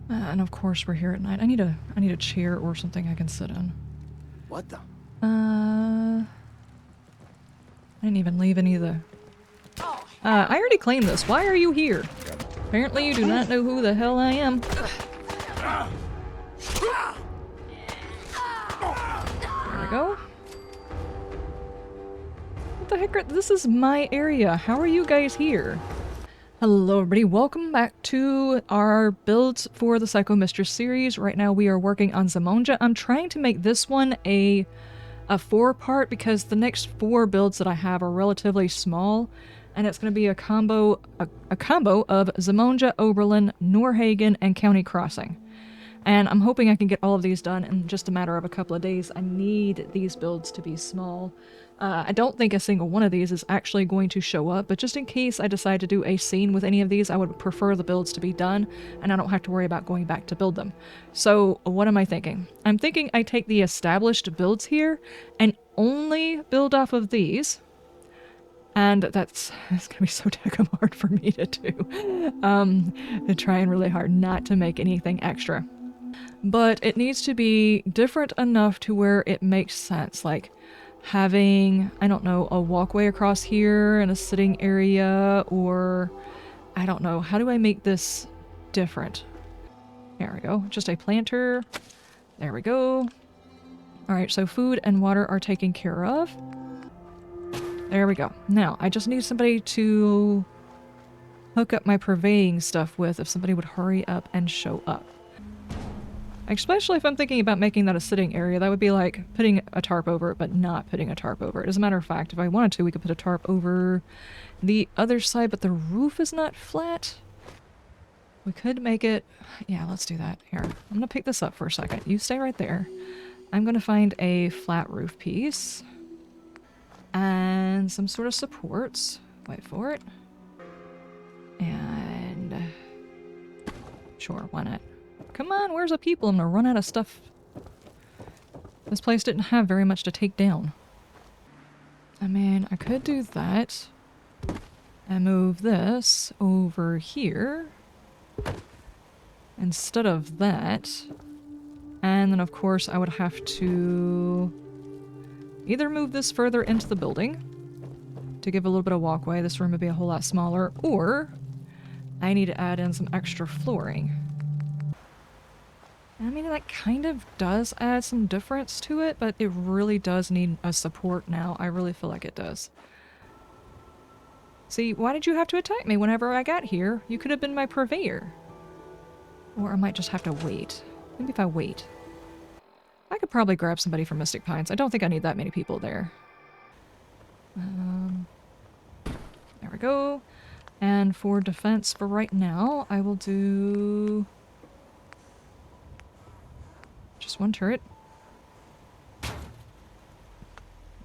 And of course we're here at night. I need a chair or something I can sit in. What the? I didn't even leave any of the... I already claimed this. Why are you here? Apparently you do not know who the hell I am. There we go. What the heck? This is my area. How are you guys here? Hello everybody, welcome back to our builds for the Psycho Mistress series. Right now we are working on Zimonja. I'm trying to make this one a 4-part because the next 4 builds that I have are relatively small, and it's going to be a combo of Zimonja, Oberland, Norhagen, and County Crossing. And I'm hoping I can get all of these done in just a matter of a couple of days. I need these builds to be small. I don't think a single one of these is actually going to show up, but just in case I decide to do a scene with any of these, I would prefer the builds to be done, and I don't have to worry about going back to build them. So what am I thinking? I'm thinking I take the established builds here and only build off of these. And it's going to be so damn hard for me to do. Trying really hard not to make anything extra. But it needs to be different enough to where it makes sense, like having, I don't know, a walkway across here and a sitting area, or I don't know, how do I make this different? There we go, just a planter. There we go. Alright, so food and water are taken care of. There we go. Now, I just need somebody to hook up my purveying stuff with if somebody would hurry up and show up. Especially if I'm thinking about making that a sitting area, that would be like putting a tarp over it, but not putting a tarp over it. As a matter of fact, if I wanted to, we could put a tarp over the other side, but the roof is not flat. We could make it... Yeah, let's do that. Here, I'm going to pick this up for a second. You stay right there. I'm going to find a flat roof piece. And some sort of supports. Wait for it. And... Sure, why not? Come on, where's the people? I'm gonna run out of stuff. This place didn't have very much to take down. I mean, I could do that. And move this over here. Instead of that. And then of course I would have to either move this further into the building to give a little bit of walkway. This room would be a whole lot smaller. Or I need to add in some extra flooring. I mean, that kind of does add some difference to it, but it really does need a support now. I really feel like it does. See, why did you have to attack me whenever I got here? You could have been my purveyor. Or I might just have to wait. Maybe if I wait. I could probably grab somebody from Mystic Pines. I don't think I need that many people there. There we go. And for defense for right now, I will do... just one turret.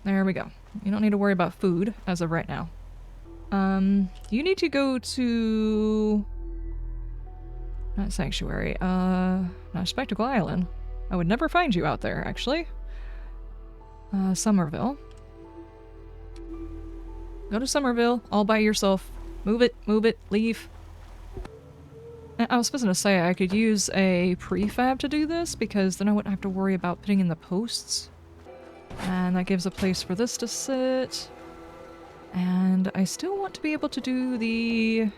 There we go. You don't need to worry about food as of right now. You need to go to... not Sanctuary. Not Spectacle Island. I would never find you out there, actually. Somerville. Go to Somerville, all by yourself. Move it, leave. I was supposed to say I could use a prefab to do this, because then I wouldn't have to worry about putting in the posts. And that gives a place for this to sit. And I still want to be able to do the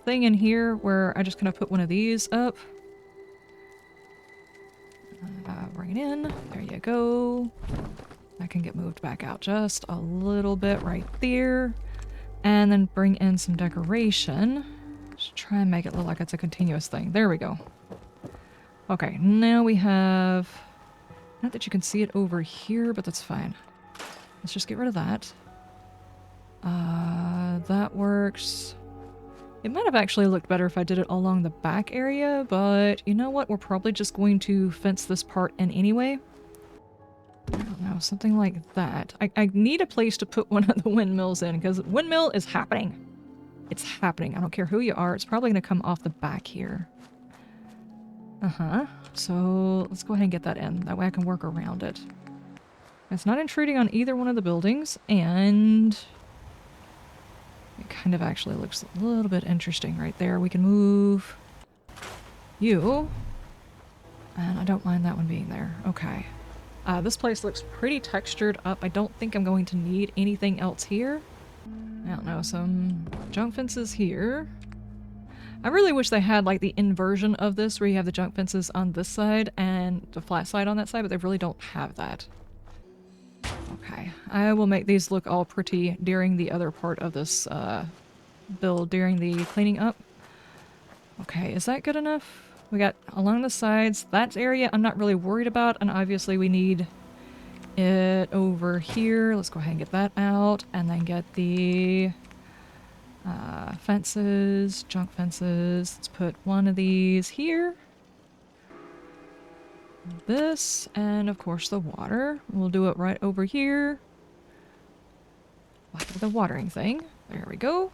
thing in here where I just kind of put one of these up. Bring it in. There you go. That can get moved back out just a little bit right there. And then bring in some decoration. Just try and make it look like it's a continuous thing. There we go. Okay, now we have... not that you can see it over here, but that's fine. Let's just get rid of that. That works. It might have actually looked better if I did it along the back area, but you know what? We're probably just going to fence this part in anyway. I don't know, something like that. I need a place to put one of the windmills in, because windmill is happening. It's happening. I don't care who you are. It's probably going to come off the back here. So let's go ahead and get that in. That way I can work around it. It's not intruding on either one of the buildings, and it kind of actually looks a little bit interesting right there. We can move You. And I don't mind that one being there. Okay. This place looks pretty textured up. I don't think I'm going to need anything else here. I don't know, some junk fences here. I really wish they had like the inversion of this where you have the junk fences on this side and the flat side on that side, but they really don't have that. Okay, I will make these look all pretty during the other part of this build, during the cleaning up. Okay, is that good enough? We got along the sides, that area I'm not really worried about, and obviously we need it over here. Let's go ahead and get that out, and then get the fences, junk fences. Let's put one of these here. This, and of course the water. We'll do it right over here. Like the watering thing. There we go.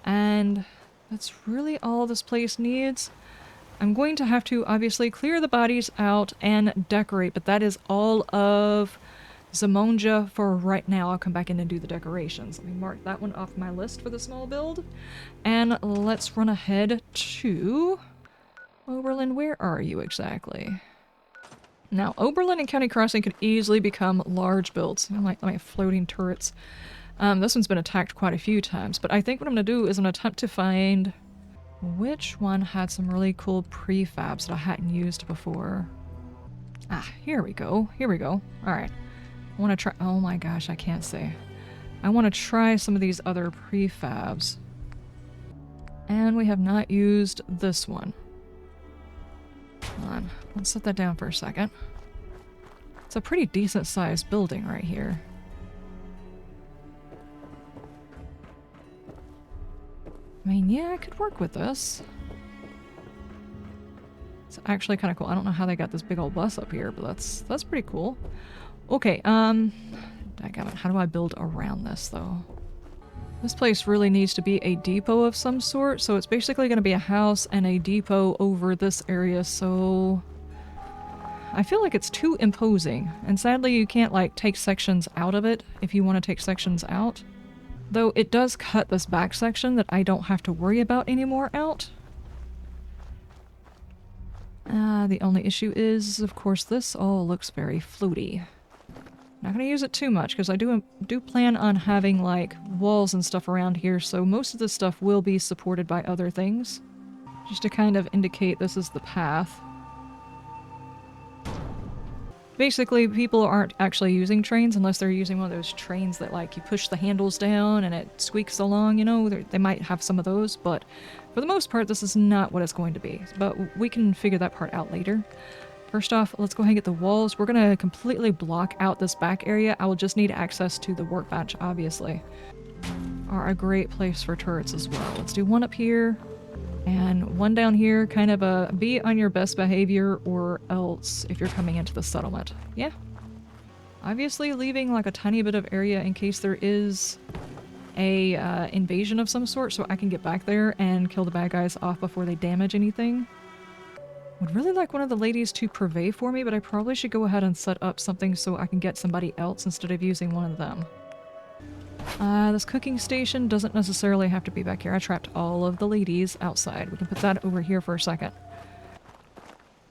And that's really all this place needs. I'm going to have to obviously clear the bodies out and decorate, but that is all of Zimonja for right now. I'll come back in and do the decorations. Let me mark that one off my list for the small build. And let's run ahead to Oberland. Where are you exactly? Now, Oberland and County Crossing could easily become large builds. I like my floating turrets. This one's been attacked quite a few times, but I think what I'm going to do is I'm going to attempt to find which one had some really cool prefabs that I hadn't used before. Ah, here we go. Here we go. Alright. I want to try— oh my gosh, I can't say. I want to try some of these other prefabs. And we have not used this one. Hold on. Let's set that down for a second. It's a pretty decent sized building right here. I mean, yeah, I could work with this. It's actually kind of cool. I don't know how they got this big old bus up here, but that's pretty cool. Okay, dadgummit, how do I build around this, though? This place really needs to be a depot of some sort, so it's basically going to be a house and a depot over this area, so I feel like it's too imposing. And sadly, you can't, like, take sections out of it if you want to take sections out. Though it does cut this back section that I don't have to worry about anymore out. The only issue is, of course, this all looks very floaty. Not gonna use it too much, because I do plan on having, like, walls and stuff around here, so most of this stuff will be supported by other things. Just to kind of indicate this is the path. Basically, people aren't actually using trains unless they're using one of those trains that, like, you push the handles down and it squeaks along, you know? They might have some of those, but for the most part, this is not what it's going to be. But we can figure that part out later. First off, let's go ahead and get the walls. We're going to completely block out this back area. I will just need access to the workbench, obviously. Are a great place for turrets as well. Let's do one up here. And one down here, kind of be on your best behavior or else if you're coming into the settlement. Yeah. Obviously leaving like a tiny bit of area in case there is a invasion of some sort so I can get back there and kill the bad guys off before they damage anything. Would really like one of the ladies to purvey for me, but I probably should go ahead and set up something so I can get somebody else instead of using one of them. This cooking station doesn't necessarily have to be back here. I trapped all of the ladies outside. We can put that over here for a second.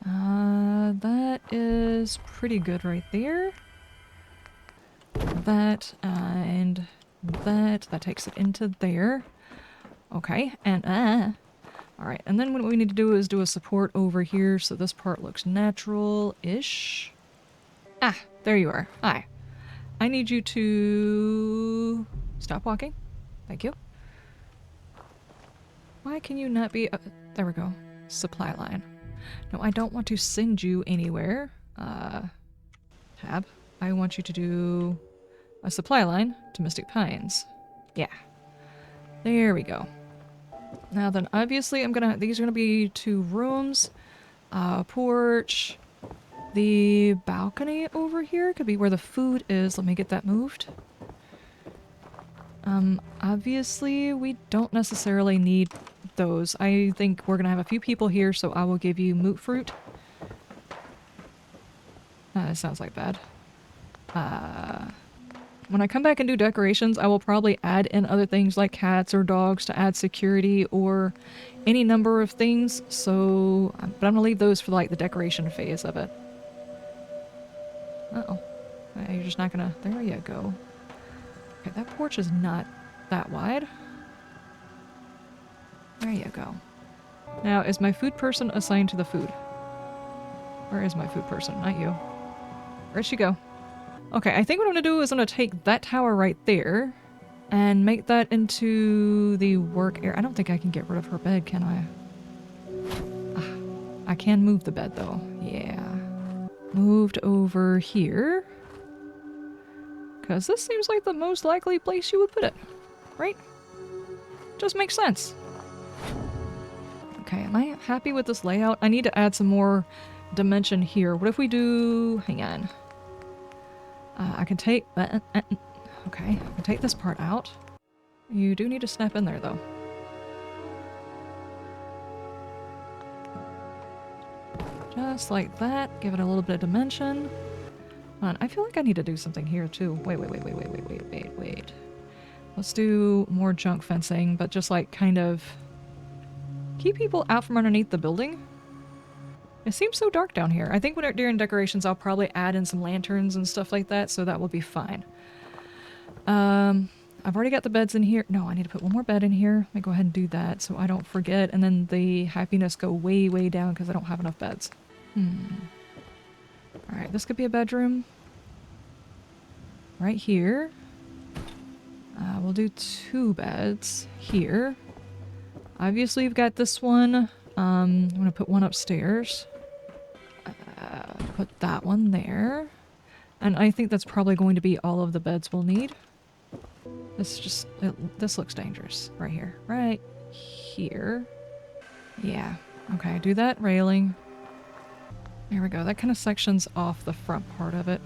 That is pretty good right there. That, and that takes it into there. Okay, and alright, and then what we need to do is do a support over here so this part looks natural-ish. Ah, there you are. Hi. I need you to stop walking. Thank you. Why can you not be— there we go. Supply line. No, I don't want to send you anywhere. Tab. I want you to do a supply line to Mystic Pines. Yeah. There we go. Now then, obviously these are gonna be 2 rooms, porch. The balcony over here could be where the food is. Let me get that moved. Obviously we don't necessarily need those. I think we're gonna have a few people here, so I will give you moot fruit. It sounds like bad. When I come back and do decorations, I will probably add in other things like cats or dogs to add security or any number of things. So, but I'm gonna leave those for like the decoration phase of it. Uh-oh. You're just not gonna... There you go. Okay, that porch is not that wide. There you go. Now, is my food person assigned to the food? Where is my food person? Not you. Where'd she go? Okay, I think what I'm gonna do is I'm gonna take that tower right there and make that into the work area. I don't think I can get rid of her bed, can I? I can move the bed though. Yeah. Moved over here. Because this seems like the most likely place you would put it. Right? Just makes sense. Okay, am I happy with this layout? I need to add some more dimension here. What if we do... Hang on. I can take... okay, I can take this part out. You do need to snap in there, though. Just like that. Give it a little bit of dimension. Hold on, I feel like I need to do something here, too. Wait. Let's do more junk fencing, but just like kind of... keep people out from underneath the building. It seems so dark down here. I think during decorations I'll probably add in some lanterns and stuff like that, so that will be fine. I've already got the beds in here. No, I need to put one more bed in here. Let me go ahead and do that so I don't forget, and then the happiness go way, way down because I don't have enough beds. Alright, this could be a bedroom. Right here. We'll do 2 beds here. Obviously, you've got this one. I'm going to put one upstairs. Put that one there. And I think that's probably going to be all of the beds we'll need. This looks dangerous. Right here. Right here. Yeah. Okay, do that railing. There we go. That kind of sections off the front part of it.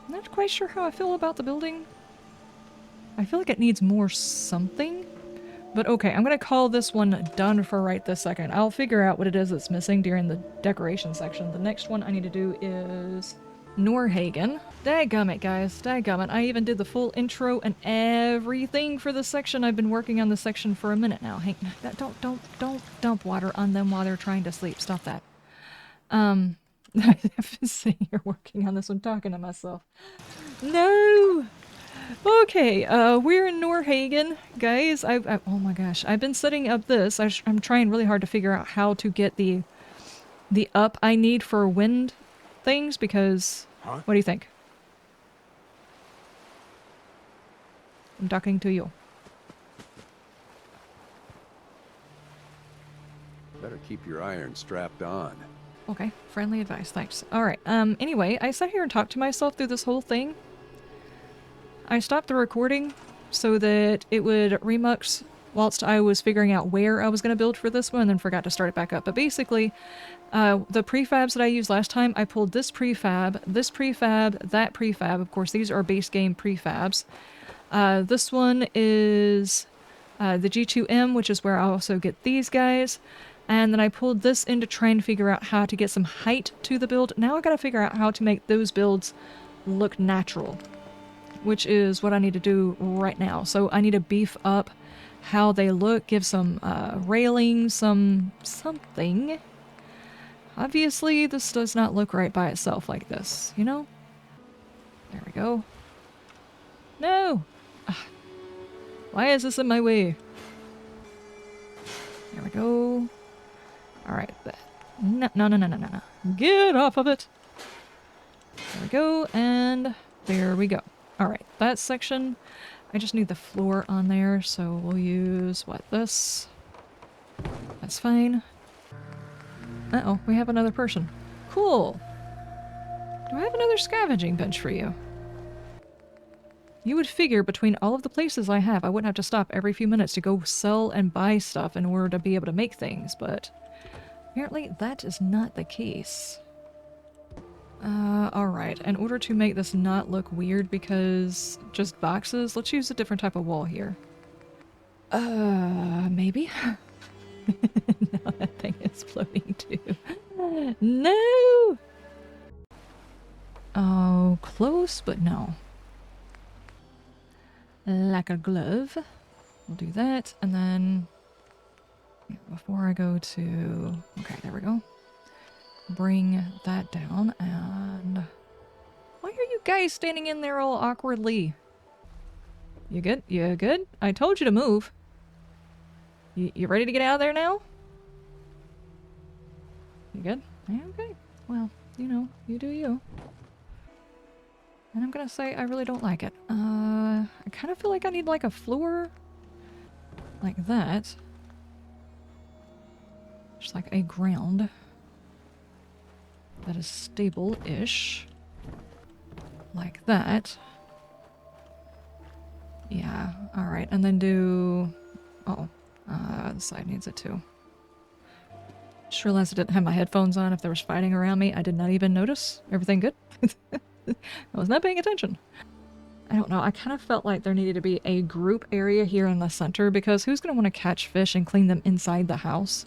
I'm not quite sure how I feel about the building. I feel like it needs more something. But okay, I'm going to call this one done for right this second. I'll figure out what it is that's missing during the decoration section. The next one I need to do is Norhagen. Dadgummit, guys. Dadgummit. I even did the full intro and everything for this section. I've been working on this section for a minute now. Hey, don't dump water on them while they're trying to sleep. Stop that. I've been sitting here working on this one, talking to myself. No! Okay, we're in Norhagen, guys. oh my gosh, I've been setting up this. I'm trying really hard to figure out how to get the up I need for wind things because... Huh? What do you think? I'm talking to you. Better keep your iron strapped on. Okay, friendly advice, thanks. Alright, anyway, I sat here and talked to myself through this whole thing. I stopped the recording so that it would remux whilst I was figuring out where I was going to build for this one and then forgot to start it back up. But basically, the prefabs that I used last time, I pulled this prefab, that prefab. Of course, these are base game prefabs. This one is the G2M, which is where I also get these guys. And then I pulled this in to try and figure out how to get some height to the build. Now I gotta figure out how to make those builds look natural, which is what I need to do right now. So I need to beef up how they look, give some railings, something. Obviously, this does not look right by itself like this, you know? There we go. No! Why is this in my way? There we go. Alright. No. Get off of it! There we go, and there we go. Alright, that section, I just need the floor on there, so we'll use, what, this? That's fine. Uh-oh, we have another person. Cool! Do I have another scavenging bench for you? You would figure between all of the places I have, I wouldn't have to stop every few minutes to go sell and buy stuff in order to be able to make things, but apparently that is not the case. Alright, in order to make this not look weird because just boxes, let's use a different type of wall here. Maybe? No, that thing is floating too. No! Oh, close, but no. like a glove. We'll do that, and then before I go to... Okay, there we go. Bring that down, and... Why are you guys standing in there all awkwardly? You good? You good? I told you to move. You ready to get out of there now? You good? Yeah, okay. Well, you know, you do you. And I'm gonna say I really don't like it. I kind of feel like I need like a floor like that. Just like a ground that is stable-ish. Like that. Yeah, alright. And then do... Oh, the side needs it too. Just realized I didn't have my headphones on if there was fighting around me. I did not even notice. Everything good? I was not paying attention. I don't know. I kind of felt like there needed to be a group area here in the center because who's going to want to catch fish and clean them inside the house?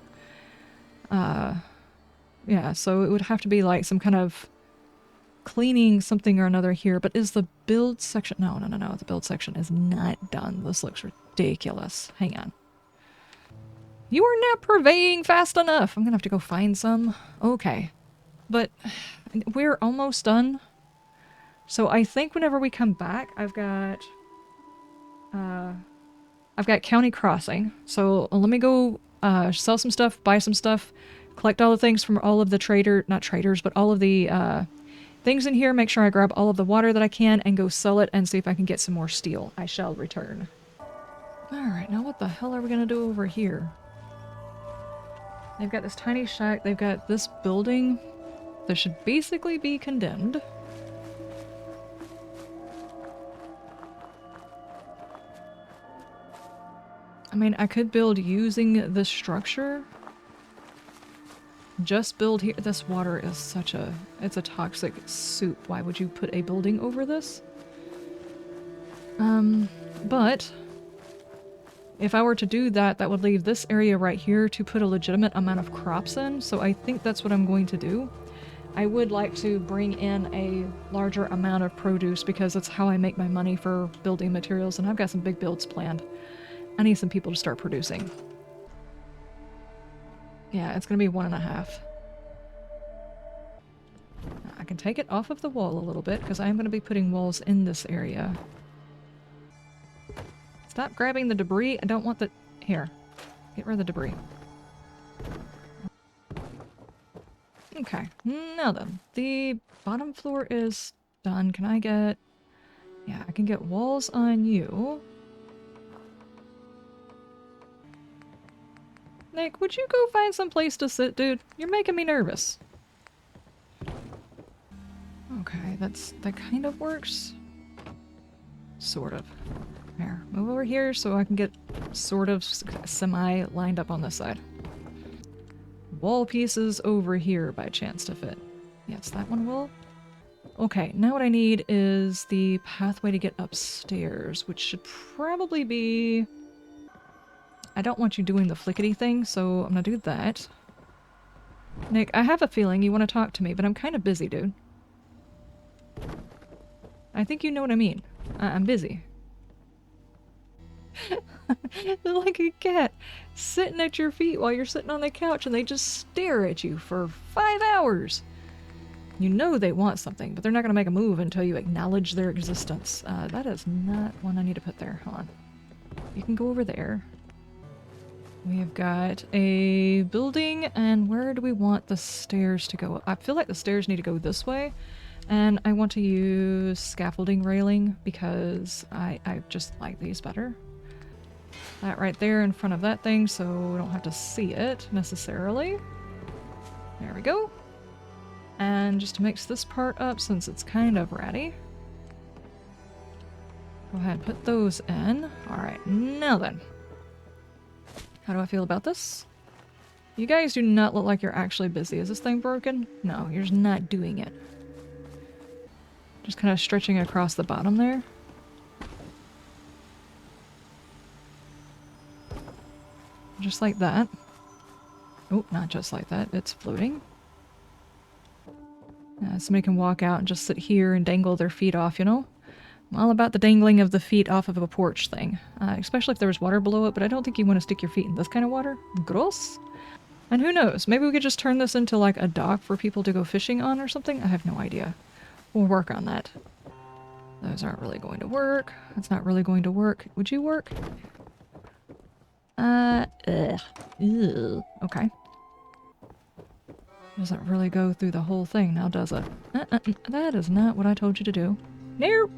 Yeah, so it would have to be like some kind of cleaning something or another here. But is the build section... No. The build section is not done. This looks ridiculous. Hang on. You are not purveying fast enough. I'm going to have to go find some. Okay. But we're almost done. So I think whenever we come back, I've got County Crossing. So let me go sell some stuff, buy some stuff, collect all the things from all of the not traders, but all of the things in here, make sure I grab all of the water that I can and go sell it and see if I can get some more steel. I shall return. Alright, now what the hell are we gonna do over here? They've got this tiny shack, they've got this building that should basically be condemned. I mean, I could build using this structure. Just build here. This water is such a... It's a toxic soup. Why would you put a building over this? But... If I were to do that, that would leave this area right here to put a legitimate amount of crops in. So I think that's what I'm going to do. I would like to bring in a larger amount of produce because that's how I make my money for building materials. And I've got some big builds planned. I need some people to start producing. Yeah, it's gonna be 1.5. I can take it off of the wall a little bit because I am gonna be putting walls in this area. Stop grabbing the debris. I don't want the... Here. Get rid of the debris. Okay. Now then. The bottom floor is done. Can I get... Yeah, I can get walls on you. Nick, would you go find some place to sit, dude? You're making me nervous. Okay, that kind of works. Sort of. Here, move over here so I can get sort of semi-lined up on this side. Wall pieces over here by chance to fit. Yes, that one will. Okay, now what I need is the pathway to get upstairs, which should probably be... I don't want you doing the flickety thing, so I'm gonna do that. Nick, I have a feeling you want to talk to me, but I'm kind of busy, dude. I think you know what I mean. I'm busy. They're like a cat sitting at your feet while you're sitting on the couch and they just stare at you for 5 hours. You know they want something, but they're not going to make a move until you acknowledge their existence. That is not one I need to put there. Hold on. You can go over there. We have got a building, and where do we want the stairs to go? I feel like the stairs need to go this way, and I want to use scaffolding railing because I just like these better. That right there in front of that thing so we don't have to see it necessarily. There we go. And just to mix this part up since it's kind of ratty. Go ahead and put those in. Alright, now then. How do I feel about this? You guys do not look like you're actually busy. Is this thing broken? No, you're just not doing it. Just kind of stretching across the bottom there. Just like that. Oh, not just like that. It's floating. Somebody can walk out and just sit here and dangle their feet off, you know? I'm all about the dangling of the feet off of a porch thing. Especially if there was water below it, but I don't think you want to stick your feet in this kind of water. Gross. And who knows, maybe we could just turn this into like a dock for people to go fishing on or something? I have no idea. We'll work on that. Those aren't really going to work. That's not really going to work. Would you work? Ugh. Ew. Okay. Doesn't really go through the whole thing now, does it? That is not what I told you to do. No!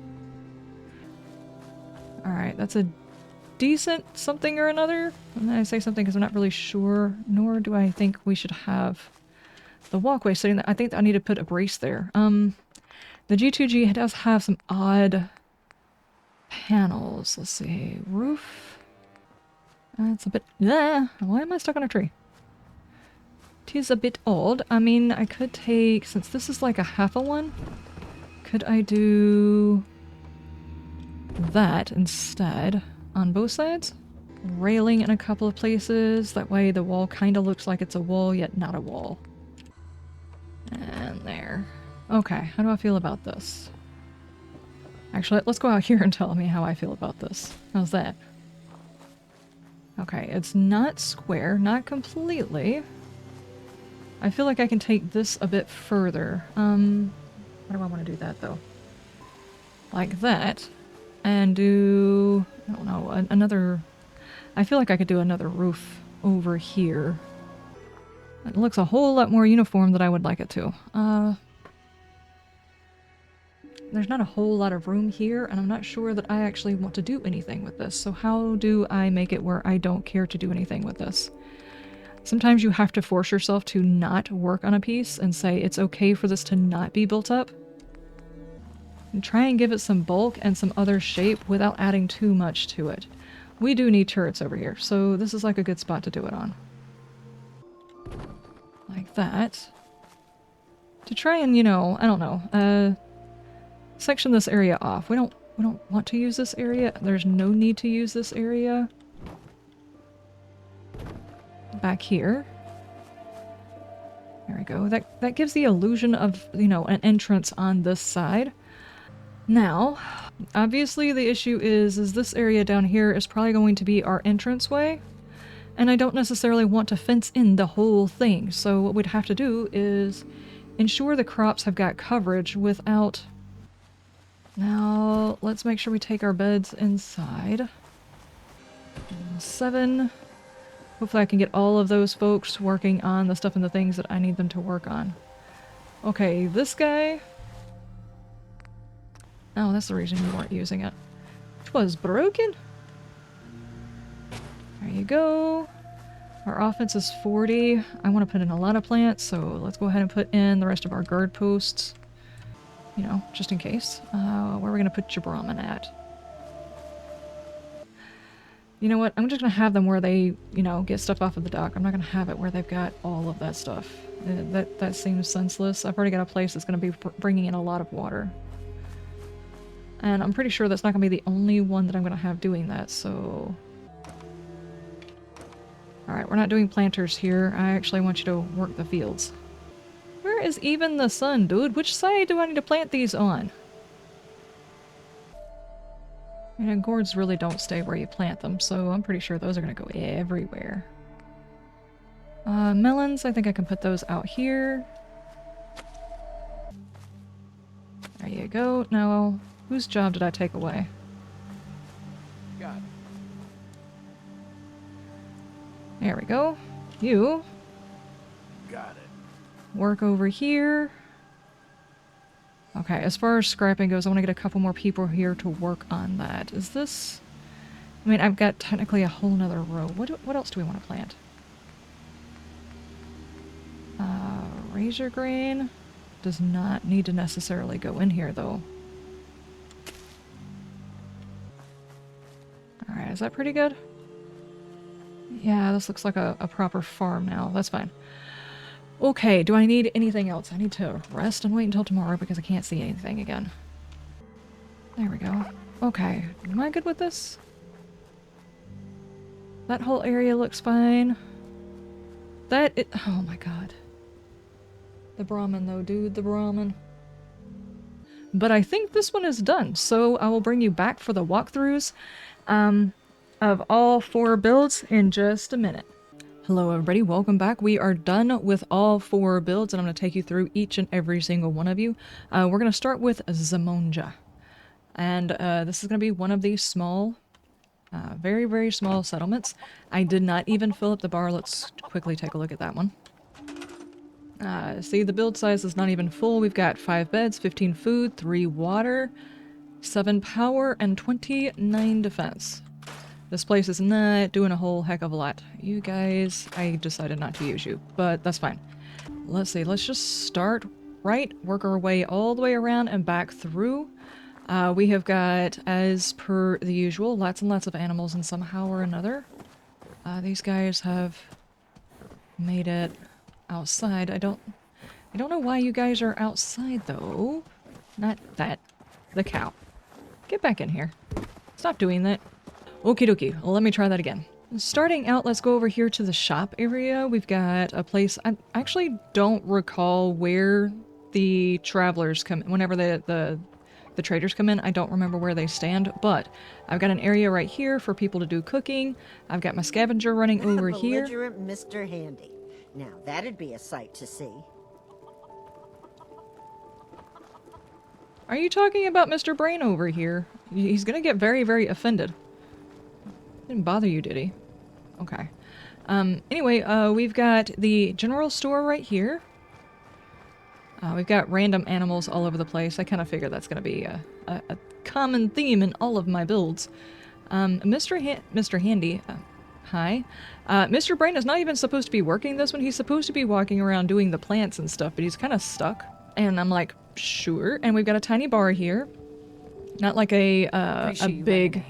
Alright, that's a decent something or another. And I say something because I'm not really sure, nor do I think we should have the walkway sitting there. I think I need to put a brace there. The G2G does have some odd panels. Let's see. Roof. It's a bit... Why am I stuck on a tree? Tis a bit odd. I mean, I could take... Since this is like a half a one, could I do that instead on both sides? Railing in a couple of places. That way the wall kind of looks like it's a wall, yet not a wall. And there. Okay, how do I feel about this? Actually, let's go out here and tell me how I feel about this. How's that? Okay, it's not square, not completely. I feel like I can take this a bit further. How do I want to do that, though? Like that. And do... I don't know, another... I feel like I could do another roof over here. It looks a whole lot more uniform than I would like it to. There's not a whole lot of room here, and I'm not sure that I actually want to do anything with this. So how do I make it where I don't care to do anything with this? Sometimes you have to force yourself to not work on a piece and say it's okay for this to not be built up. And try and give it some bulk and some other shape without adding too much to it. We do need turrets over here, so this is like a good spot to do it on. Like that. To try and, you know, I don't know, section this area off. We don't want to use this area. There's no need to use this area. Back here. There we go. That gives the illusion of, you know, an entrance on this side. Now, obviously the issue is this area down here is probably going to be our entranceway. And I don't necessarily want to fence in the whole thing. So what we'd have to do is ensure the crops have got coverage without... Now, let's make sure we take our beds inside. 7. Hopefully I can get all of those folks working on the stuff and the things that I need them to work on. Okay, this guy... Oh, that's the reason we weren't using it. It was broken. There you go. Our offense is 40. I want to put in a lot of plants, so let's go ahead and put in the rest of our guard posts. You know, just in case. Where are we going to put your Brahmin at? You know what? I'm just going to have them where they, you know, get stuff off of the dock. I'm not going to have it where they've got all of that stuff. That seems senseless. I've already got a place that's going to be bringing in a lot of water. And I'm pretty sure that's not going to be the only one that I'm going to have doing that, so... Alright, we're not doing planters here. I actually want you to work the fields. Where is even the sun, dude? Which side do I need to plant these on? And gourds really don't stay where you plant them, so I'm pretty sure those are going to go everywhere. Melons, I think I can put those out here. There you go. Now, whose job did I take away? Got it. There we go. You. Got it. Work over here. Okay, as far as scrapping goes, I want to get a couple more people here to work on that. Is this... I mean, I've got technically a whole nother row. What else do we want to plant? Razor grain does not need to necessarily go in here, though. Alright, is that pretty good? Yeah, this looks like a proper farm now. That's fine. Okay, do I need anything else? I need to rest and wait until tomorrow because I can't see anything again. There we go. Okay, am I good with this? That whole area looks fine. Oh my god. The Brahmin though, dude, the Brahmin. But I think this one is done, so I will bring you back for the walkthroughs of all 4 builds in just a minute. Hello everybody, welcome back. We are done with all 4 builds and I'm going to take you through each and every single one of you. We're going to start with Zimonja. And this is going to be one of these small, very, very small settlements. I did not even fill up the bar. Let's quickly take a look at that one. See, the build size is not even full. We've got 5 beds, 15 food, 3 water, 7 power, and 29 defense. This place is not doing a whole heck of a lot. You guys, I decided not to use you, but that's fine. Let's see, let's just start right, work our way all the way around and back through. We have got, as per the usual, lots and lots of animals and somehow or another. These guys have made it outside. I don't know why you guys are outside though. Not that. The cow. Get back in here. Stop doing that. Okie dokie, well, let me try that again. Starting out, let's go over here to the shop area. We've got a place, I actually don't recall where the travelers come, whenever the traders come in, I don't remember where they stand, but I've got an area right here for people to do cooking. I've got my scavenger running over here. Belligerent Mr. Handy. Now, that'd be a sight to see. Are you talking about Mr. Brain over here? He's gonna get very, very offended. Didn't bother you, did he? Okay. Anyway, we've got the general store right here. We've got random animals all over the place. I kind of figured that's going to be a common theme in all of my builds. Mr. Handy, hi. Mr. Brain is not even supposed to be working this one. He's supposed to be walking around doing the plants and stuff, but he's kind of stuck. And I'm like, sure. And we've got a tiny bar here. Not like a big...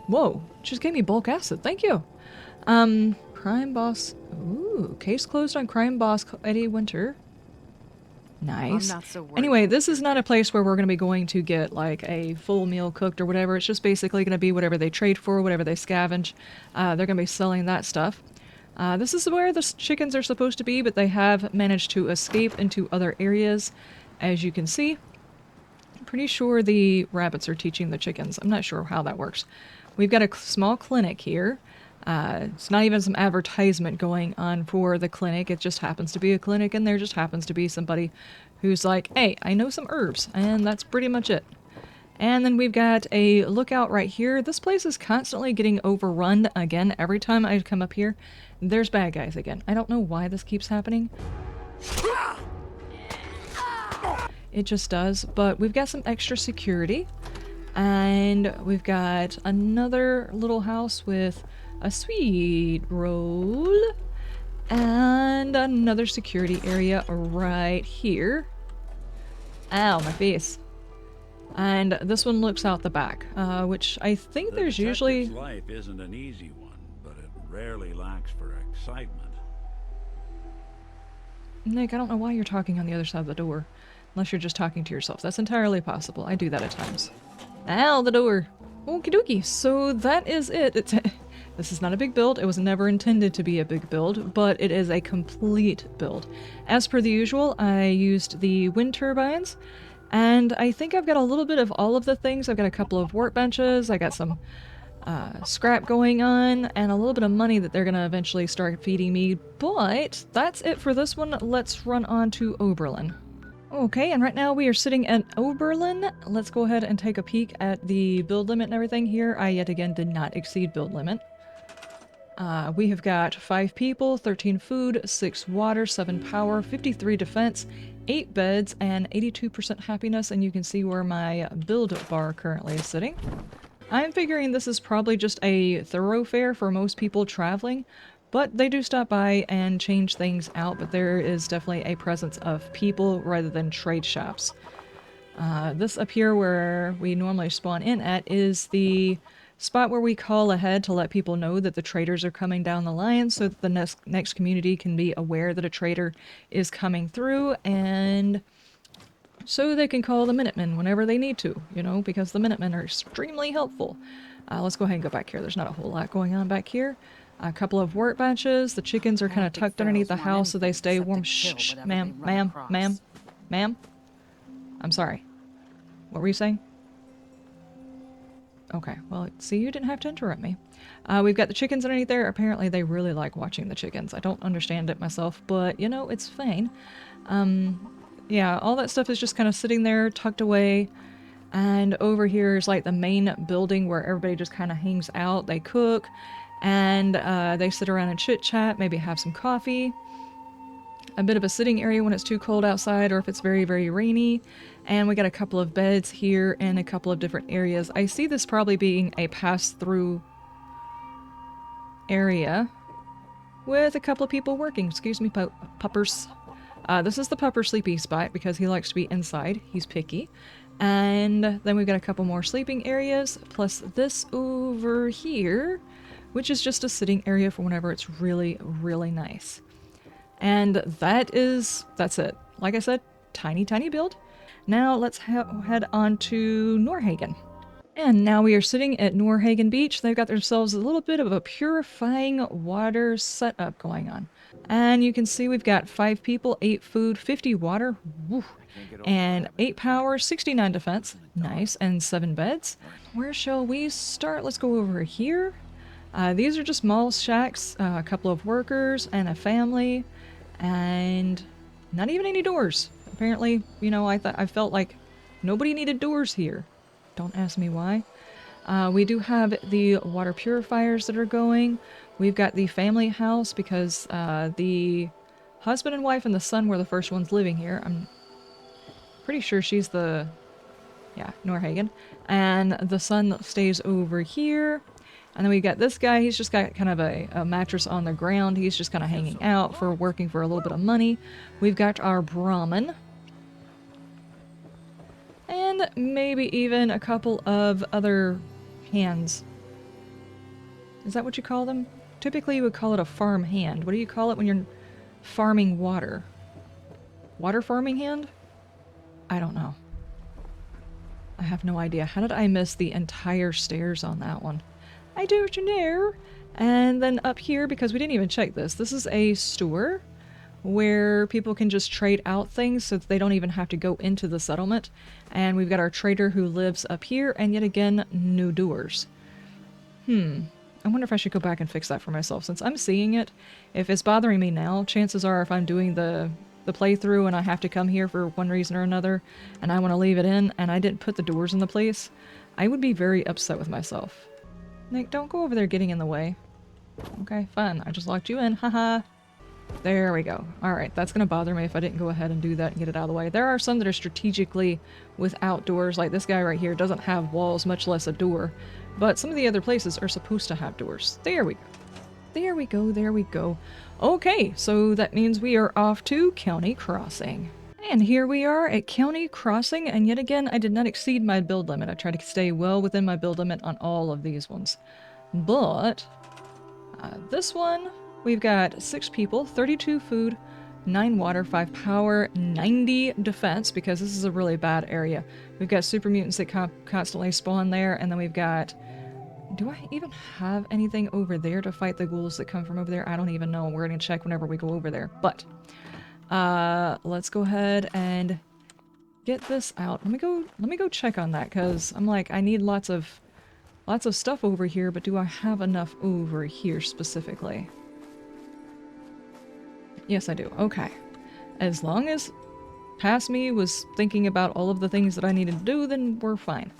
Whoa, just gave me bulk acid. Thank you. Crime boss. Ooh, case closed on crime boss Eddie Winter. Nice. Anyway, this is not a place where we're going to be going to get like a full meal cooked or whatever. It's just basically going to be whatever they trade for, whatever they scavenge. They're going to be selling that stuff. This is where the chickens are supposed to be, but they have managed to escape into other areas, as you can see. I'm pretty sure the rabbits are teaching the chickens. I'm not sure how that works. We've got a small clinic here. It's not even some advertisement going on for the clinic. It just happens to be a clinic, and there just happens to be somebody who's like, hey, I know some herbs, and that's pretty much it. And then we've got a lookout right here. This place is constantly getting overrun again. Every time I come up here, there's bad guys again. I don't know why this keeps happening. It just does, but we've got some extra security. And we've got another little house with a sweet roll. And another security area right here. Ow, my face. And this one looks out the back, which I think there's usually... life isn't an easy one, but it rarely lacks for excitement. Nick, I don't know why you're talking on the other side of the door. Unless you're just talking to yourself. That's entirely possible. I do that at times. Ow, the door. Okie dokie. So that is it. This is not a big build. It was never intended to be a big build, but it is a complete build. As per the usual, I used the wind turbines, and I think I've got a little bit of all of the things. I've got a couple of workbenches. I got some scrap going on, and a little bit of money that they're going to eventually start feeding me. But that's it for this one. Let's run on to Oberland. Okay, and right now we are sitting at Oberland. Let's go ahead and take a peek at the build limit and everything here. I yet again did not exceed build limit. We have got 5 people, 13 food, 6 water, 7 power, 53 defense, 8 beds, and 82% happiness, and you can see where my build bar currently is sitting. I'm figuring this is probably just a thoroughfare for most people traveling, but they do stop by and change things out, but there is definitely a presence of people rather than trade shops. This up here where we normally spawn in at is the spot where we call ahead to let people know that the traders are coming down the line so that the next community can be aware that a trader is coming through, and so they can call the Minutemen whenever they need to, you know, because the Minutemen are extremely helpful. Let's go ahead and go back here. There's not a whole lot going on back here. A couple of workbenches. The chickens are kind of tucked underneath the house so they stay warm. Shh, ma'am, ma'am, ma'am, ma'am. I'm sorry. What were you saying? Okay, well, see, you didn't have to interrupt me. We've got the chickens underneath there. Apparently, they really like watching the chickens. I don't understand it myself, but, you know, it's fine. Yeah, all that stuff is just kind of sitting there, tucked away. And over here is, like, the main building where everybody just kind of hangs out. They cook, and they sit around and chit-chat, maybe have some coffee. A bit of a sitting area when it's too cold outside or if it's very, very rainy. And we got a couple of beds here and a couple of different areas. I see this probably being a pass-through area with a couple of people working. Excuse me, puppers. This is the pupper sleepy spot because he likes to be inside. He's picky. And then we've got a couple more sleeping areas, plus this over here, which is just a sitting area for whenever it's really, really nice. And that's it. Like I said, tiny, tiny build. Now let's head on to Norhagen. And now we are sitting at Norhagen Beach. They've got themselves a little bit of a purifying water setup going on. And you can see we've got 5 people, 8 food, 50 water, woo, and 8 power, 69 defense, nice, and 7 beds. Where shall we start? Let's go over here. These are just small shacks, a couple of workers and a family, and not even any doors. Apparently, you know, I felt like nobody needed doors here. Don't ask me why. We do have the water purifiers that are going. We've got the family house because the husband and wife and the son were the first ones living here. I'm pretty sure she's the, yeah, Norhagen. And the son stays over here. And then we got this guy. He's just got kind of a mattress on the ground. He's just kind of hanging out for working for a little bit of money. We've got our Brahmin. And maybe even a couple of other hands. Is that what you call them? Typically you would call it a farm hand. What do you call it when you're farming water? Water farming hand? I don't know. I have no idea. How did I miss the entire stairs on that one? I don't know. And then up here, because we didn't even check this, this is a store where people can just trade out things so that they don't even have to go into the settlement. And we've got our trader who lives up here, and yet again, no doors. I wonder if I should go back and fix that for myself, since I'm seeing it. If it's bothering me now, chances are if I'm doing the playthrough and I have to come here for one reason or another, and I want to leave it in, and I didn't put the doors in the place, I would be very upset with myself. Nick, don't go over there getting in the way. Okay, fine. I just locked you in. Haha. There we go. Alright, that's going to bother me if I didn't go ahead and do that and get it out of the way. There are some that are strategically without doors, like this guy right here doesn't have walls, much less a door. But some of the other places are supposed to have doors. There we go. There we go, there we go. Okay, so that means we are off to County Crossing. And here we are at County Crossing, and yet again, I did not exceed my build limit. I tried to stay well within my build limit on all of these ones. But this one, we've got 6 people, 32 food, 9 water, 5 power, 90 defense, because this is a really bad area. We've got super mutants that constantly spawn there, and then we've got... Do I even have anything over there to fight the ghouls that come from over there? I don't even know. We're going to check whenever we go over there. But let's go ahead and get this out. Let me go check on that, because I'm like, I need lots of stuff over here, but do I have enough over here specifically? Yes, I do. Okay. As long as past me was thinking about all of the things that I needed to do, then we're fine.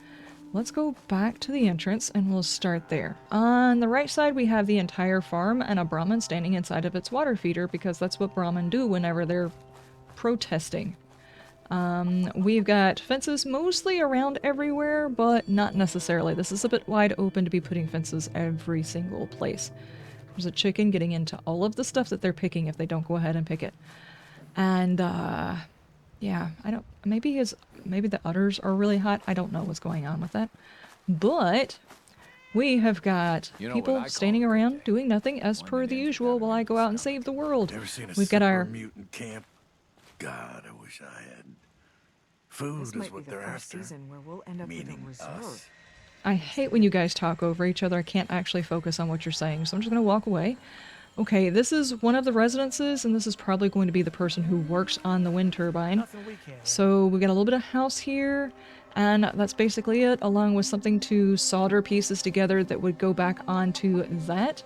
Let's go back to the entrance and we'll start there. On the right side, we have the entire farm and a Brahmin standing inside of its water feeder, because that's what Brahmin do whenever they're protesting. We've got fences mostly around everywhere, but not necessarily. This is a bit wide open to be putting fences every single place. There's a chicken getting into all of the stuff that they're picking if they don't go ahead and pick it. And, yeah, I don't... Maybe the udders are really hot. I don't know what's going on with that. But we have got people standing around doing nothing as per the usual while I go out and save the world. Ever seen a We've got our... mutant camp? God, I wish I had. Food This is might what be they're the first after. season where we'll end up with a Meaning reserve. us. I hate when you guys talk over each other. I can't actually focus on what you're saying, so I'm just going to walk away. Okay, this is one of the residences, and this is probably going to be the person who works on the wind turbine. So we got a little bit of house here, and that's basically it, along with something to solder pieces together that would go back onto that.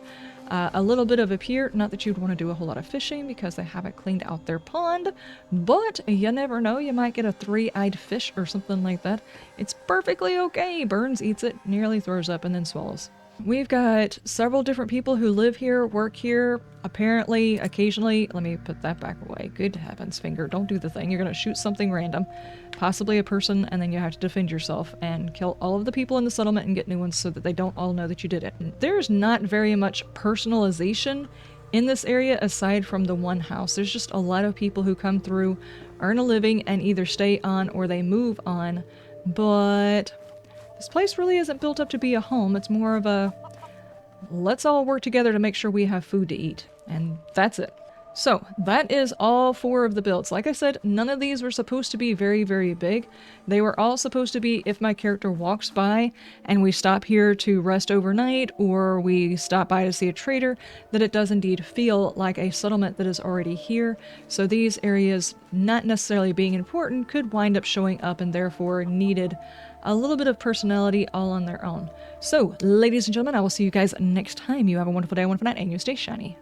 A little bit of a pier, not that you'd want to do a whole lot of fishing because they haven't cleaned out their pond, but you never know, you might get a three-eyed fish or something like that. It's perfectly okay. Burns eats it, nearly throws up, and then swallows. We've got several different people who live here, work here, apparently, occasionally. Let me put that back away. Good heavens, Finger, don't do the thing. You're going to shoot something random, possibly a person, and then you have to defend yourself and kill all of the people in the settlement and get new ones so that they don't all know that you did it. There's not very much personalization in this area aside from the one house. There's just a lot of people who come through, earn a living, and either stay on or they move on, but this place really isn't built up to be a home. It's more of a, let's all work together to make sure we have food to eat. And that's it. So, that is all 4 of the builds. Like I said, none of these were supposed to be very, very big. They were all supposed to be if my character walks by and we stop here to rest overnight or we stop by to see a trader, that it does indeed feel like a settlement that is already here. So these areas, not necessarily being important, could wind up showing up and therefore needed a little bit of personality all on their own. So, ladies and gentlemen, I will see you guys next time. You have a wonderful day, a wonderful night, and you stay shiny.